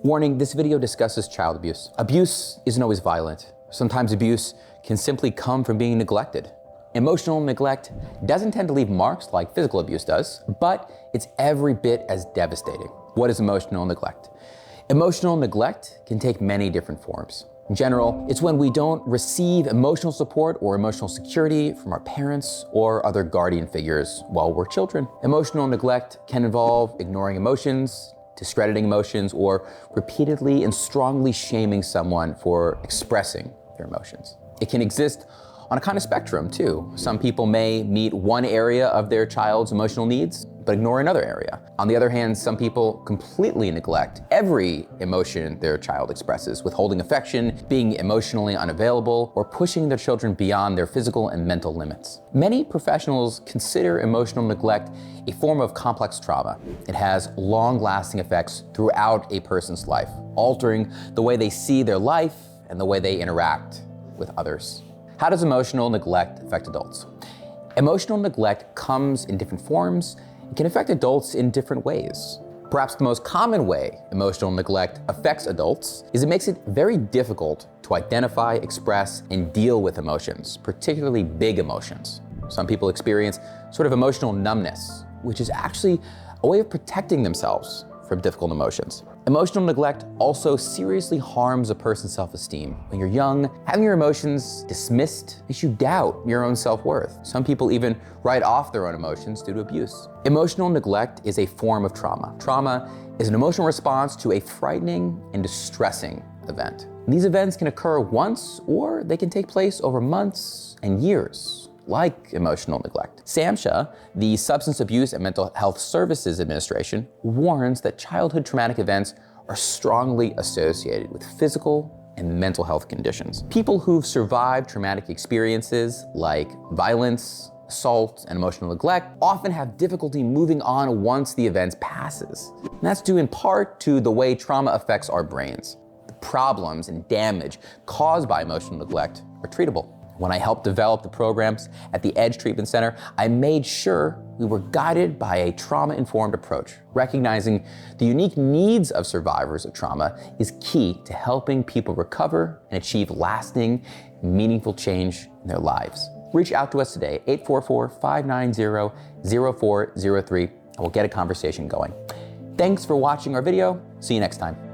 Warning, this video discusses child abuse. Abuse isn't always violent. Sometimes abuse can simply come from being neglected. Emotional neglect doesn't tend to leave marks like physical abuse does, but it's every bit as devastating. What is emotional neglect? Emotional neglect can take many different forms. In general, it's when we don't receive emotional support or emotional security from our parents or other guardian figures while we're children. Emotional neglect can involve ignoring emotions, discrediting emotions, or repeatedly and strongly shaming someone for expressing their emotions. It can exist on a kind of spectrum too. Some people may meet one area of their child's emotional needs, but ignore another area. On the other hand, some people completely neglect every emotion their child expresses, withholding affection, being emotionally unavailable, or pushing their children beyond their physical and mental limits. Many professionals consider emotional neglect a form of complex trauma. It has long-lasting effects throughout a person's life, altering the way they see their life and the way they interact with others. How does emotional neglect affect adults? Emotional neglect comes in different forms and can affect adults in different ways. Perhaps the most common way emotional neglect affects adults is it makes it very difficult to identify, express, and deal with emotions, particularly big emotions. Some people experience sort of emotional numbness, which is actually a way of protecting themselves from difficult emotions. Emotional neglect also seriously harms a person's self-esteem. When you're young, having your emotions dismissed makes you doubt your own self-worth. Some people even write off their own emotions due to abuse. Emotional neglect is a form of trauma. Trauma is an emotional response to a frightening and distressing event. These events can occur once, or they can take place over months and years, like emotional neglect. SAMHSA, the Substance Abuse and Mental Health Services Administration, warns that childhood traumatic events are strongly associated with physical and mental health conditions. People who've survived traumatic experiences like violence, assault, and emotional neglect often have difficulty moving on once the event passes. And that's due in part to the way trauma affects our brains. The problems and damage caused by emotional neglect are treatable. When I helped develop the programs at the Edge Treatment Center, I made sure we were guided by a trauma-informed approach. Recognizing the unique needs of survivors of trauma is key to helping people recover and achieve lasting, meaningful change in their lives. Reach out to us today, 844-590-0403, and we'll get a conversation going. Thanks for watching our video. See you next time.